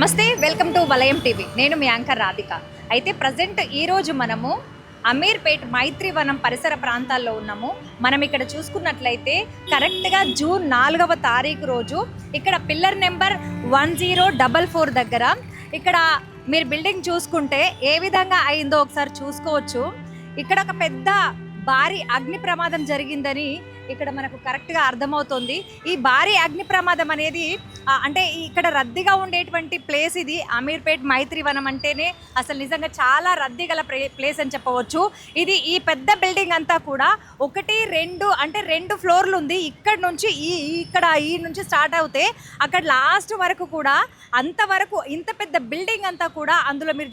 నమస్తే, welcome to వలయం TV. నేను మీ యాంకర్ రాధిక. అయితే ప్రజెంట్ ఈరోజు మనము అమీర్పేట్ మైత్రివనం పరిసర ప్రాంతాల్లో ఉన్నాము. మనం ఇక్కడ చూసుకున్నట్లయితే కరెక్ట్గా జూన్ 4వ తారీఖు రోజు ఇక్కడ పిల్లర్ నెంబర్ 1044 దగ్గర ఇక్కడ మీరు బిల్డింగ్ చూసుకుంటే ఏ విధంగా అయిందో ఒకసారి చూసుకోవచ్చు. ఇక్కడ ఒక పెద్ద భారీ అగ్ని ప్రమాదం జరిగిందని ఇక్కడ మనకు కరెక్ట్గా అర్థమవుతుంది. ఈ భారీ అగ్ని ప్రమాదం అనేది అంటే ఇక్కడ రద్దీగా ఉండేటువంటి ప్లేస్ ఇది. అమీర్పేట్ మైత్రివనం అంటేనే అసలు నిజంగా చాలా రద్దీ గల ప్లేస్ అని చెప్పవచ్చు. ఇది ఈ పెద్ద బిల్డింగ్ అంతా కూడా 2 ఫ్లోర్లు ఉంది. ఇక్కడ నుంచి ఈ నుంచి స్టార్ట్ అవుతే అక్కడ లాస్ట్ వరకు కూడా అంతవరకు ఇంత పెద్ద బిల్డింగ్ అంతా కూడా అందులో మీరు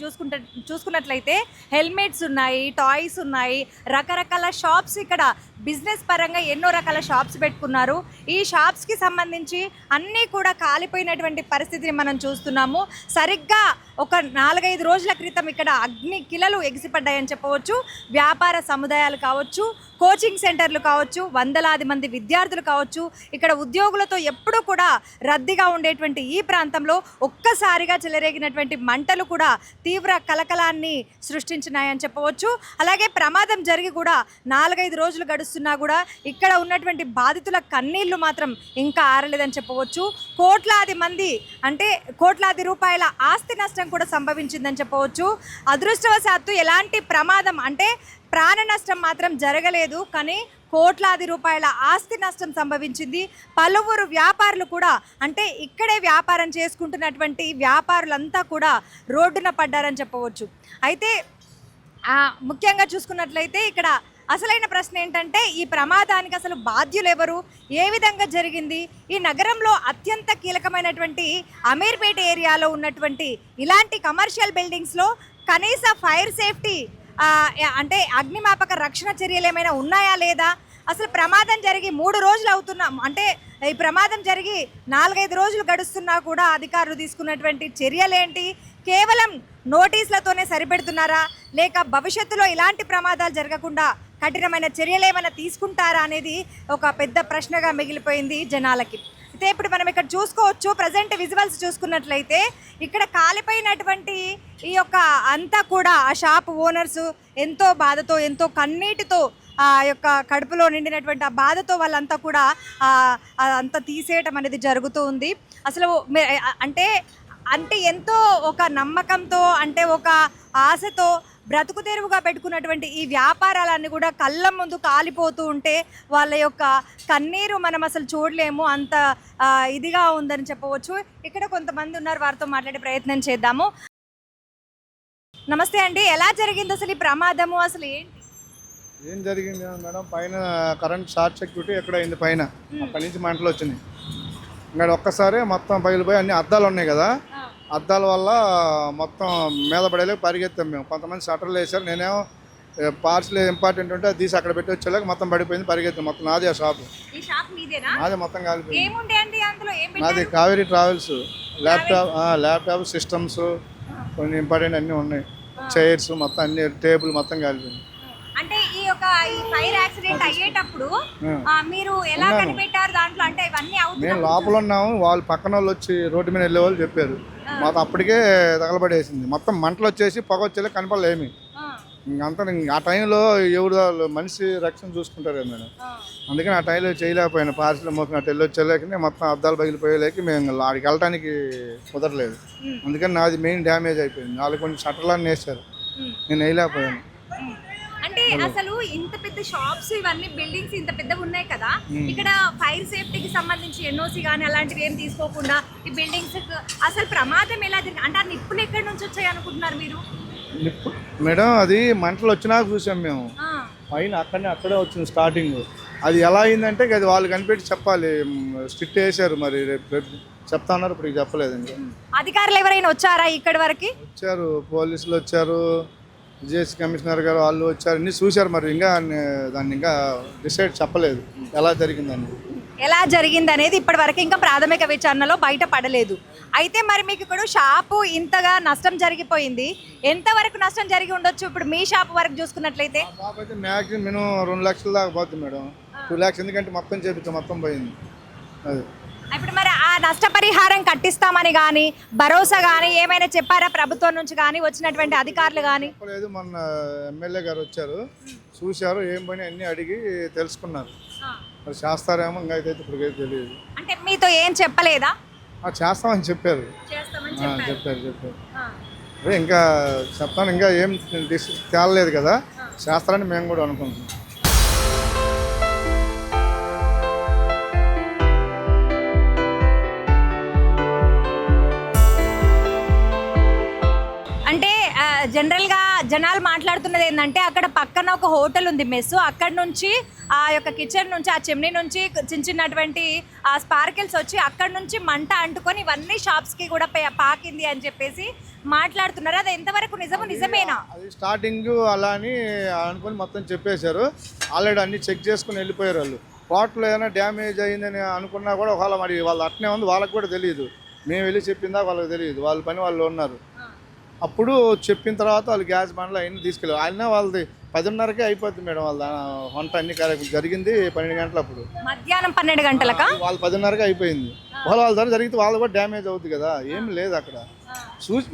చూసుకున్నట్లయితే హెల్మెట్స్ ఉన్నాయి, టాయ్స్ ఉన్నాయి, రకరకాల షాప్స్. ఇక్కడ బిజినెస్ పరంగా ఎన్నో రకాల షాప్స్ పెట్టుకున్నారు. ఈ షాప్స్కి సంబంధించి అన్నీ కూడా కాలిపోయినటువంటి పరిస్థితిని మనం చూస్తున్నాము. సరిగ్గా ఒక 4-5 రోజుల క్రితం ఇక్కడ అగ్ని కిలలు ఎగిసిపడ్డాయని చెప్పవచ్చు. వ్యాపార సముదాయాలు కావచ్చు, కోచింగ్ సెంటర్లు కావచ్చు, వందలాది మంది విద్యార్థులు కావచ్చు, ఇక్కడ ఉద్యోగులతో ఎప్పుడూ కూడా రద్దీగా ఉండేటువంటి ఈ ప్రాంతంలో ఒక్కసారిగా చెలరేగినటువంటి మంటలు కూడా తీవ్ర కలకలాన్ని సృష్టించినాయని చెప్పవచ్చు. అలాగే ప్రమాదం జరిగి కూడా 4-5 రోజులు గడుస్తున్నా కూడా ఇక్కడ ఉన్నటువంటి బాధితుల కన్నీళ్లు మాత్రం ఇంకా ఆరలేదని చెప్పవచ్చు. కోట్లాది రూపాయల ఆస్తి నష్టం కూడా సంభవించిందని చెప్పవచ్చు. అదృష్టవశాత్తు ఎలాంటి ప్రమాదం అంటే ప్రాణ నష్టం మాత్రం జరగలేదు, కానీ కోట్లాది రూపాయల ఆస్తి నష్టం సంభవించింది. పలువురు వ్యాపారులు కూడా అంటే ఇక్కడే వ్యాపారం చేసుకుంటున్నటువంటి వ్యాపారులంతా కూడా రోడ్డున పడ్డారని చెప్పవచ్చు. అయితే ముఖ్యంగా చూసుకున్నట్లయితే ఇక్కడ అసలైన ప్రశ్న ఏంటంటే ఈ ప్రమాదానికి అసలు బాధ్యులు ఎవరు, ఏ విధంగా జరిగింది? ఈ నగరంలో అత్యంత కీలకమైనటువంటి అమీర్పేట ఏరియాలో ఉన్నటువంటి ఇలాంటి కమర్షియల్ బిల్డింగ్స్లో కనీస ఫైర్ సేఫ్టీ అంటే అగ్నిమాపక రక్షణ చర్యలు ఏమైనా ఉన్నాయా లేదా? అసలు ప్రమాదం జరిగి 3 రోజులు అవుతున్నా అంటే ఈ ప్రమాదం జరిగి 4-5 రోజులు గడుస్తున్నా కూడా అధికారులు తీసుకున్నటువంటి చర్యలేంటి? కేవలం నోటీసులతోనే సరిపెడుతున్నారా, లేక భవిష్యత్తులో ఇలాంటి ప్రమాదాలు జరగకుండా కఠినమైన చర్యలు ఏమైనా తీసుకుంటారా అనేది ఒక పెద్ద ప్రశ్నగా మిగిలిపోయింది జనాలకి. అయితే ఇప్పుడు మనం ఇక్కడ చూసుకోవచ్చు, ప్రజెంట్ విజువల్స్ చూసుకున్నట్లయితే ఇక్కడ కాలిపోయినటువంటి ఈ యొక్క అంతా కూడా ఆ షాప్ ఓనర్స్ ఎంతో బాధతో, ఎంతో కన్నీటితో, ఆ యొక్క కడుపులో నిండినటువంటి ఆ బాధతో వాళ్ళంతా కూడా అంతా తీసేయటం అనేది జరుగుతూ ఉంది. అసలు అంటే ఎంతో ఒక నమ్మకంతో, అంటే ఒక ఆశతో బ్రతుకు తెరువుగా పెట్టుకున్నటువంటి ఈ వ్యాపారాలన్నీ కూడా కళ్ళ ముందు కాలిపోతూ ఉంటే వాళ్ళ యొక్క కన్నీరు మనం అసలు చూడలేము, అంత ఇదిగా ఉందని చెప్పవచ్చు. ఇక్కడ కొంతమంది ఉన్నారు, వారితో మాట్లాడే ప్రయత్నం చేద్దాము. నమస్తే అండి, ఎలా జరిగింది అసలు ఈ ప్రమాదము? అసలు ఏం జరిగింది మేడం? పైన కరెంట్ షార్ట్ సర్క్యూట్ ఎక్కడ అయింది, పైన అక్కడి నుంచి మంటలు వచ్చినాయి. ఇంకా ఒక్కసారి మొత్తం పగిలిపోయి అన్ని అద్దాలు ఉన్నాయి కదా, అద్దాల వల్ల మొత్తం మీద పడేలా పరిగెత్తాం మేము. కొంతమంది షట్టర్లు వేసారు, నేనేమో పార్సల్ ఇంపార్టెంట్ ఉంటే అది తీసి అక్కడ పెట్టి వచ్చేలాగా మొత్తం పడిపోయింది, పరిగెత్తాం. మొత్తం నాది ఆ షాపు, నాది మొత్తం కాలిపోయింది. నాది కావేరీ ట్రావెల్స్. ల్యాప్టాప్ సిస్టమ్స్ కొన్ని ఇంపార్టెంట్ అన్నీ ఉన్నాయి, చైర్స్ మొత్తం అన్ని, టేబుల్ మొత్తం కాలిపోయింది. అంటే ఈ ఫైర్ యాక్సిడెంట్ అయ్యేటప్పుడు మీరు ఎలా కనిపెట్టారు దాంట్లో? అంటే ఇవన్నీ మేము లోపల ఉన్నాము, వాళ్ళు పక్కన వాళ్ళు వచ్చి రోడ్డు మీద వెళ్ళే వాళ్ళు చెప్పారు. మొత్తం అప్పటికే తగలబడేసింది, మొత్తం మంటలు వచ్చేసి పొగ వచ్చేలా కనపడలేమి. ఇంకంతా ఆ టైంలో ఎవరు మనిషి రక్షణ చూసుకుంటారు కదా మేడం, అందుకని ఆ టైంలో చేయలేకపోయాను. పార్సల్ మోపిన అటు వెళ్ళి వచ్చేలేకనే మొత్తం అద్దాలు పగిలిపోయేలేక మేము ఆడికి వెళ్ళడానికి కుదరలేదు. అందుకని నాది మెయిన్ డ్యామేజ్ అయిపోయింది. వాళ్ళు కొంచెం షట్టర్లన్నీ వేసారు, నేను వేయలేకపోయాను. అంటే అసలు ఇంత పెద్ద షాప్స్, ఇవన్నీ బిల్డింగ్స్ ఇంత పెద్దగా ఉన్నాయి కదా, ఇక్కడ ఫైర్ సేఫ్టీకి సంబంధించి ఎన్ఓసి కానీ అలాంటివి ఏం తీసుకోకుండా ఈ బిల్డింగ్స్ అసలు ప్రమాదం ఎలా జరిగింది? అంటే ఆ నిప్పులు ఎక్కడి నుంచి వచ్చాయి అనుకుంటున్నారు మీరు? నిప్పు మేడం, అది మంటలు వచ్చినాక చూసాం మేము. పైన అక్కడే వచ్చింది స్టార్టింగ్. అది ఎలా అయిందంటే అది వాళ్ళు కనిపెట్టి చెప్పాలి, స్ట్రిక్ట్ వేసారు. మరి రేపు చెప్తా ఉన్నారు, ఇప్పుడు చెప్పలేదండి. అధికారులు ఎవరైనా వచ్చారా ఇక్కడి వరకు? వచ్చారు, పోలీసులు వచ్చారు, జిఎస్టీ కమిషనర్ గారు వాళ్ళు వచ్చారు, అన్నీ చూశారు. మరి ఇంకా దాన్ని ఇంకా డిసైడ్ చెప్పలేదు ఎలా జరిగింది అనేది ఇప్పటి వరకు ఇంకా ప్రాథమిక విచారణలో బయట పడలేదు. అయితే మరి మీకు ఇక్కడ షాపు ఇంతగా నష్టం జరిగిపోయింది, ఎంతవరకు నష్టం జరిగి ఉండొచ్చు? ఇప్పుడు మీ షాప్ వరకు చూసుకున్నట్లయితే షాప్ అయితే మ్యాక్సిమం మినిమం 2 లక్షల దాకా పోతుంది మేడం. 2 lakhs, ఎందుకంటే మొత్తం చేపించాం, మొత్తం పోయింది. అది ఇప్పుడు మరి ఆ నష్టపరిహారం కట్టిస్తామని కానీ భరోసా కానీ ఏమైనా చెప్పారా ప్రభుత్వం నుంచి కానీ వచ్చినటువంటి అధికారులు కానీ? చెప్పలేదు. మొన్న ఎమ్మెల్యే గారు వచ్చారు, చూశారు, ఏం పని అన్నీ అడిగి తెలుసుకున్నారు. మరి చేస్తారేమో, ఇంకా అయితే ఇప్పుడు తెలియదు. అంటే మీతో ఏం చెప్పలేదా? చేస్తామని చెప్పారు. చెప్పారు. అదే ఇంకా చెప్తాను, ఇంకా ఏం తేలలేదు కదా, చేస్తారని మేము కూడా అనుకుంటున్నాం. అంటే జనరల్గా జనాలు మాట్లాడుతున్నది ఏంటంటే అక్కడ పక్కన ఒక హోటల్ ఉంది మెస్, అక్కడ నుంచి ఆ యొక్క కిచెన్ నుంచి ఆ చిమ్నీ నుంచి చిన్నటువంటి ఆ స్పార్కిల్స్ వచ్చి అక్కడ నుంచి మంట అంటుకొని ఇవన్నీ షాప్స్కి కూడా పాకింది అని చెప్పేసి మాట్లాడుతున్నారు. అది ఎంతవరకు నిజమేనా? అది స్టార్టింగ్ అలా అని అనుకుని మొత్తం చెప్పేశారు. ఆల్రెడీ అన్ని చెక్ చేసుకుని వెళ్ళిపోయారు వాళ్ళు. హోటల్ ఏదైనా డ్యామేజ్ అయిందని అనుకున్నా కూడా ఒకవేళ మరి వాళ్ళు అట్నే ఉంది, వాళ్ళకి కూడా తెలియదు. మేము వెళ్ళి చెప్పిందా వాళ్ళకి తెలియదు, వాళ్ళ పని వాళ్ళు ఉన్నారు. అప్పుడు చెప్పిన తర్వాత వాళ్ళు గ్యాస్ బండ్లు అవన్నీ తీసుకెళ్ళారు. అయినా వాళ్ళది 10:30కే అయిపోద్ది మేడం, వాళ్ళ వంట అన్ని జరిగింది 12 గంటలు. అప్పుడు మధ్యాహ్నం 12 గంటలకా? వాళ్ళు 10:30కే అయిపోయింది. వాళ్ళ ధర జరిగితే వాళ్ళు కూడా డ్యామేజ్ అవుతుంది కదా, ఏం లేదు అక్కడ.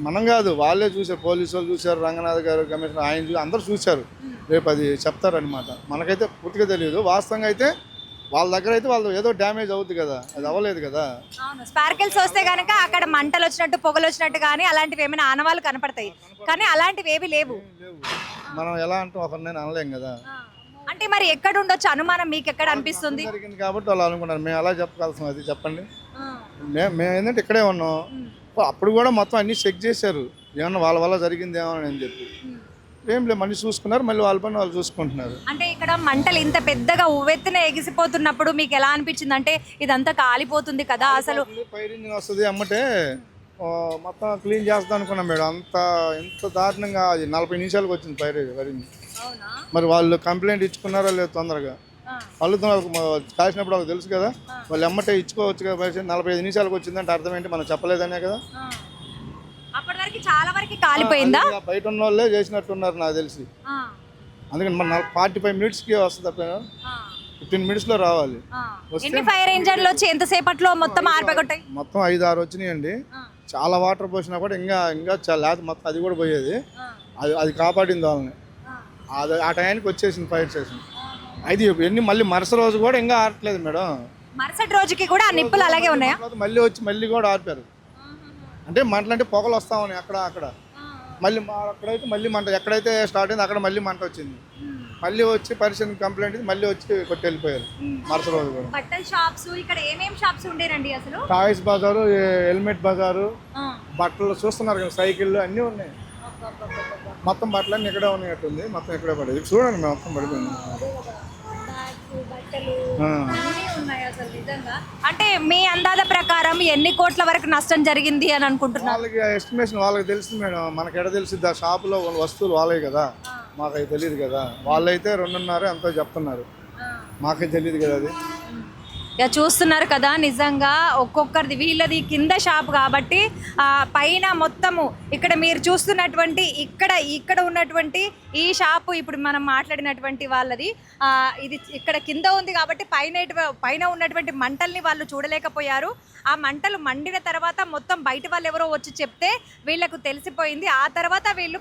మనం కాదు, వాళ్ళే చూశారు, పోలీసు వాళ్ళు చూశారు, రంగనాథ్ గారు కమిషనర్ ఆయన అందరూ చూశారు. రేపు అది చెప్తారనమాట. మనకైతే పూర్తిగా తెలియదు. వాస్తవంగా అయితే వాళ్ళ దగ్గర అయితే వాళ్ళు ఏదో డ్యామేజ్ అవుతుంది కదా, అది అవ్వలేదు కదా. స్పార్కిల్స్ వస్తే కనుక అక్కడ మంటలు వచ్చినట్టు పొగలు వచ్చినట్టు కానీ అలాంటివి ఏమైనా ఆనవాళ్ళు కనపడతాయి, కానీ అలాంటివి ఏవి లేవు. మనం ఎలా అంటాం, ఒకరిని అనలేం కదా. అంటే మరి ఎక్కడ ఉండొచ్చు అనుమానం మీకు ఎక్కడ అనిపిస్తుంది? జరిగింది కాబట్టి వాళ్ళు అనుకుంటారు. మేము అలా చెప్పగలుగుతాం, అది చెప్పండి. మేము ఏంటంటే ఇక్కడే ఉన్నాం. అప్పుడు కూడా మొత్తం అన్ని చెక్ చేశారు, ఏమన్నా వాళ్ళ వల్ల జరిగిందేమో అని చెప్పి. ఏం లేదు, మళ్ళీ చూసుకున్నారు, మళ్ళీ వాళ్ళ పని వాళ్ళు చూసుకుంటున్నారు. అంటే ఇక్కడ మంటలు ఇంత పెద్దగా ఉవ్వెత్తున ఎగిసిపోతున్నప్పుడు మీకు ఎలా అనిపించింది? అంటే ఇదంతా కాలిపోతుంది కదా అసలు. ఫైర్ ఇంజిన్ వస్తుంది అమ్మటే మొత్తం క్లీన్ చేస్తాం అనుకున్నాం మేడం. ఎంత దారుణంగా అది 40 నిమిషాలకు వచ్చింది ఫైర్ ఇంజిన్. మరి వాళ్ళు కంప్లైంట్ ఇచ్చుకున్నారా లేదు తొందరగా? వాళ్ళు కాల్చినప్పుడు వాళ్ళకి తెలుసు కదా, వాళ్ళు ఎమ్మటే ఇచ్చుకోవచ్చు కదా. 45 నిమిషాలకు వచ్చిందంటే అర్థం ఏంటి, మనం చెప్పలేదనే కదా. అప్పటి వరకు చాలా వరకు కాలిపోయిందా? బయట ఉన్న వాళ్ళే చేసినట్టున్నారు నాకు తెలిసి. అందుకని మన 45 మినిట్స్కి వస్తుంది, 15 మినిట్స్లో రావాలి. ఎన్ని ఫైర్ ఇంజన్లు వచ్చి ఎంతసేపట్లో మొత్తం ఆరిపోగొట్టాయి? మొత్తం 5-6 వచ్చినాయండి. చాలా వాటర్ పోసినా కూడా ఇంకా చాలా మొత్తం అది కూడా పోయేది. అది కాపాడింది వాళ్ళని. ఆ టైంకి వచ్చేసింది ఫైర్ స్టేషన్. అది ఎన్ని మళ్ళీ మరుసటి రోజు కూడా ఇంకా ఆరట్లేదు మేడం. మరుసటి రోజుకి కూడా ఆ నిప్పులు అలాగే ఉన్నాయా? మళ్ళీ వచ్చి మళ్ళీ కూడా ఆర్పారు. అంటే మంటలు అంటే పొగలు వస్తా ఉన్నాయి అక్కడ. మళ్ళీ అక్కడైతే మళ్ళీ మంట, ఎక్కడైతే స్టార్ట్ అయింది అక్కడ మళ్ళీ మంట వచ్చింది. మళ్ళీ వచ్చి పరిశ్రమ కంప్లైంట్ మళ్ళీ వచ్చి కొట్టి వెళ్ళిపోయారు మరుసటి రోజు కూడా. బట్టల షాప్స్ ఇక్కడ ఏమేం షాప్స్ ఉండేనండి అసలు? టాయ్స్ బజారు, హెల్మెట్ బజారు, బట్టలు చూస్తున్నారు కదా, సైకిళ్ళు అన్నీ ఉన్నాయి. మొత్తం బట్టలన్నీ ఇక్కడే ఉన్నట్టుంది, మొత్తం ఇక్కడే పడేది. చూడండి మొత్తం పడిపోయింది. అంటే మీ అందాజ ప్రకారం ఎన్ని కోట్ల వరకు నష్టం జరిగింది అని అనుకుంటున్నారు? వాళ్ళకి ఎస్టిమేషన్ వాళ్ళకి తెలుసు మేడం, మనకి ఎక్కడ తెలిసింది? ఆ షాపులో వస్తువులు వాళ్ళే కదా, మాకైతే తెలియదు కదా. వాళ్ళైతే 2.5 ఎంతో చెప్తున్నారు, మాకైతే తెలియదు కదా అది. ఇక చూస్తున్నారు కదా, నిజంగా ఒక్కొక్కరిది వీళ్ళది కింద షాప్ కాబట్టి పైన మొత్తము ఇక్కడ మీరు చూస్తున్నటువంటి ఇక్కడ ఉన్నటువంటి ఈ షాపు ఇప్పుడు మనం మాట్లాడినటువంటి వాళ్ళది ఇది ఇక్కడ కింద ఉంది కాబట్టి పైన ఉన్నటువంటి మంటల్ని వాళ్ళు చూడలేకపోయారు. ఆ మంటలు మండిన తర్వాత మొత్తం బయట వాళ్ళు ఎవరో వచ్చి చెప్తే వీళ్ళకు తెలిసిపోయింది. ఆ తర్వాత వీళ్ళు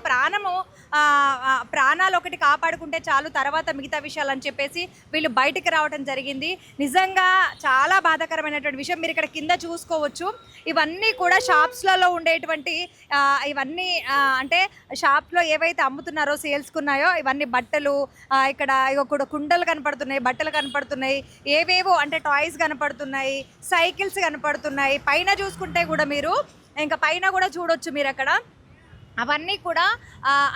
ప్రాణాలు ఒకటి కాపాడుకుంటే చాలు, తర్వాత మిగతా విషయాలు అని చెప్పేసి వీళ్ళు బయటికి రావడం జరిగింది. నిజంగా చాలా బాధాకరమైనటువంటి విషయం. మీరు ఇక్కడ కింద చూసుకోవచ్చు, ఇవన్నీ కూడా షాప్స్లలో ఉండేటువంటి ఇవన్నీ అంటే షాప్లో ఏవైతే అమ్ముతున్నారో సేల్స్కున్నాయో ఇవన్నీ బట్టలు, ఇక్కడ కూడా కుండలు కనపడుతున్నాయి, బట్టలు కనపడుతున్నాయి, ఏవేవో అంటే టాయ్స్ కనపడుతున్నాయి, సైకిల్స్ కనపడుతున్నాయి. పైన చూసుకుంటే కూడా మీరు ఇంకా పైన కూడా చూడొచ్చు మీరు అక్కడ అవన్నీ కూడా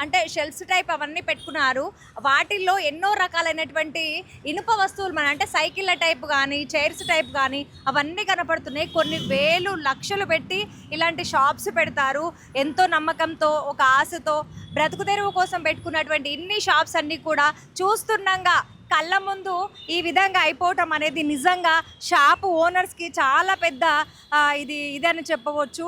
అంటే షెల్ఫ్స్ టైప్ అవన్నీ పెట్టుకున్నారు. వాటిల్లో ఎన్నో రకాలైనటువంటి ఇనుప వస్తువులు మన అంటే సైకిళ్ళ టైప్ కానీ చైర్స్ టైప్ కానీ అవన్నీ కనపడుతున్నాయి. కొన్ని వేలు లక్షలు పెట్టి ఇలాంటి షాప్స్ పెడతారు. ఎంతో నమ్మకంతో ఒక ఆశతో బ్రతుకు తెరువు కోసం పెట్టుకున్నటువంటి ఇన్ని షాప్స్ అన్నీ కూడా చూస్తుండగా కళ్ళ ముందు ఈ విధంగా అయిపోవటం అనేది నిజంగా షాపు ఓనర్స్కి చాలా పెద్ద ఇదని చెప్పవచ్చు.